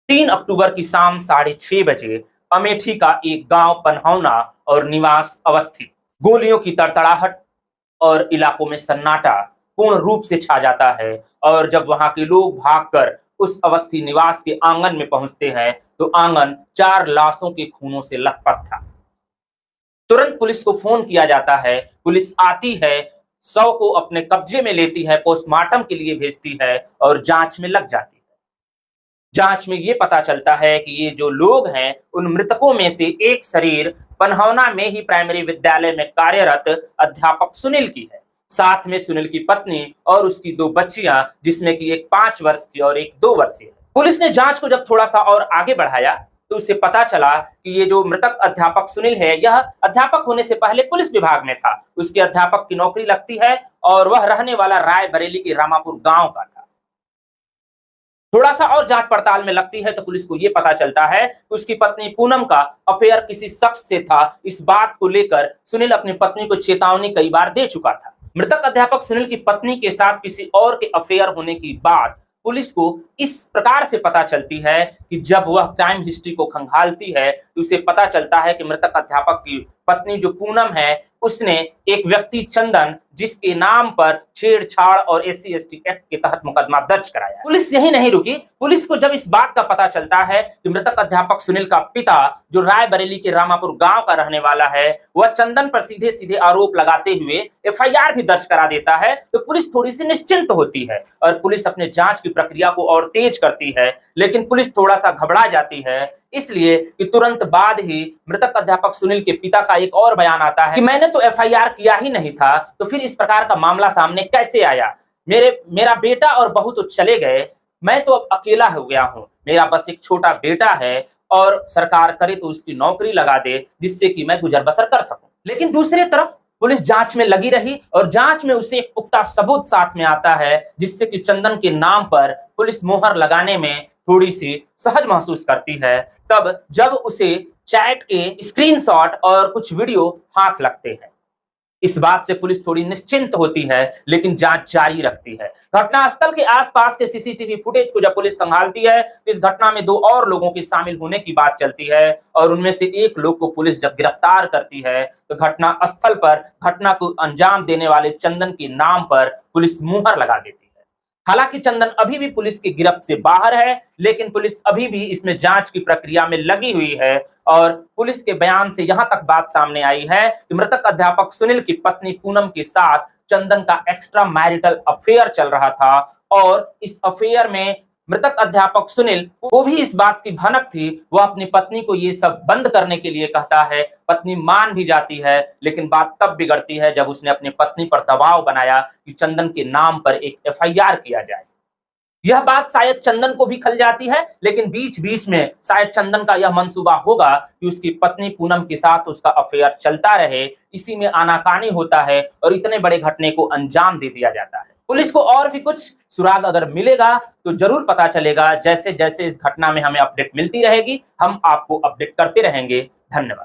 3 अक्टूबर की शाम 6:30 बजे अमेठी का एक गांव पनहौना और निवास अवस्थित। गोलियों की तड़तड़ाहट और इलाकों में सन्नाटा पूर्ण रूप से छा जाता है और जब वहां के लोग भागकर उस अवस्थी निवास के आंगन में पहुंचते हैं तो आंगन 4 लाशों के खूनों से लथपथ था। तुरंत पुलिस को फोन किया जाता है, पुलिस आती है, शव को अपने कब्जे में लेती है, पोस्टमार्टम के लिए भेजती है और जांच में लग जाती है। जांच में ये पता चलता है कि ये जो लोग हैं उन मृतकों में से एक शरीर पनहौना में ही प्राइमरी विद्यालय में कार्यरत अध्यापक सुनील की है। साथ में सुनील की पत्नी और उसकी 2 बच्चियां, जिसमें कि एक 5 वर्ष की और एक 2 वर्षीय है। पुलिस ने जांच को जब थोड़ा सा और आगे बढ़ाया तो उसे पता चला कि ये जो मृतक अध्यापक सुनील है, यह अध्यापक होने से पहले पुलिस विभाग में था। उसके अध्यापक की नौकरी लगती है और वह रहने वाला रायबरेली के रामापुर गांव का था। थोड़ा सा और जांच पड़ताल में लगती है तो पुलिस को यह पता चलता है कि उसकी पत्नी पूनम का अफेयर किसी शख्स से था। इस बात को लेकर सुनील अपनी पत्नी को चेतावनी कई बार दे चुका था। मृतक अध्यापक सुनील की पत्नी के साथ किसी और के अफेयर होने की बात पुलिस को इस प्रकार से पता चलती है कि जब वह क्राइम हिस्ट्री को खंगालती है तो उसे पता चलता है कि मृतक अध्यापक की पत्नी जो पूनम है, उसने एक व्यक्ति चंदन, जिसके नाम पर छेड़छाड़ और SC/ST एक्ट के तहत मुकदमा दर्ज कराया। पुलिस यही नहीं रुकी। पुलिस को जब इस बात का पता चलता है कि मृतक अध्यापक सुनील का पिता, जो रायबरेली के रामापुर गांव का रहने वाला है, वह चंदन पर सीधे सीधे आरोप लगाते हुए FIR भी दर्ज करा देता है, तो पुलिस थोड़ी सी निश्चिंत होती है और पुलिस अपने जांच की प्रक्रिया को और तेज करती है। लेकिन पुलिस थोड़ा सा घबरा जाती है, इसलिए कि तुरंत बाद ही मृतक अध्यापक सुनील के पिता का एक और बयान आता है कि मैंने तो FIR किया ही नहीं था, तो फिर इस प्रकार का मामला सामने कैसे आया? मेरा बेटा और बहू तो चले गए, मैं तो अब अकेला हो गया हूं। मेरा बस एक छोटा बेटा है और सरकार करे तो उसकी नौकरी लगा दे, जिससे कि मैं गुजर बसर कर सकूं। लेकिन दूसरी तरफ पुलिस जांच में लगी रही और जांच में उसे एक पुख्ता सबूत साथ में आता है, जिससे कि चंदन के नाम पर पुलिस मोहर लगाने में थोड़ी सी सहज महसूस करती है। तब जब उसे चैट के स्क्रीनशॉट और कुछ वीडियो हाथ लगते हैं, इस बात से पुलिस थोड़ी निश्चिंत होती है, लेकिन जांच जारी रखती है। घटनास्थल के आसपास के CCTV फुटेज को जब पुलिस खंगालती है तो इस घटना में 2 और लोगों के शामिल होने की बात चलती है और उनमें से एक लोग को पुलिस जब गिरफ्तार करती है तो घटना स्थल पर घटना को अंजाम देने वाले चंदन के नाम पर पुलिस मुहर लगा देती है। हालांकि चंदन अभी भी पुलिस की गिरफ्त से बाहर है, लेकिन पुलिस अभी भी इसमें जांच की प्रक्रिया में लगी हुई है और पुलिस के बयान से यहां तक बात सामने आई है कि मृतक अध्यापक सुनील की पत्नी पूनम के साथ चंदन का एक्स्ट्रा मैरिटल अफेयर चल रहा था और इस अफेयर में मृतक अध्यापक सुनील को भी इस बात की भनक थी। वह अपनी पत्नी को ये सब बंद करने के लिए कहता है, पत्नी मान भी जाती है, लेकिन बात तब बिगड़ती है जब उसने अपनी पत्नी पर दबाव बनाया कि चंदन के नाम पर एक FIR किया जाए। यह बात शायद चंदन को भी खल जाती है, लेकिन बीच बीच में शायद चंदन का यह मंसूबा होगा कि उसकी पत्नी पूनम के साथ उसका अफेयर चलता रहे। इसी में आनाकानी होता है और इतने बड़े घटने को अंजाम दे दिया जाता है। पुलिस को और भी कुछ सुराग अगर मिलेगा तो जरूर पता चलेगा। जैसे जैसे इस घटना में हमें अपडेट मिलती रहेगी, हम आपको अपडेट करते रहेंगे। धन्यवाद।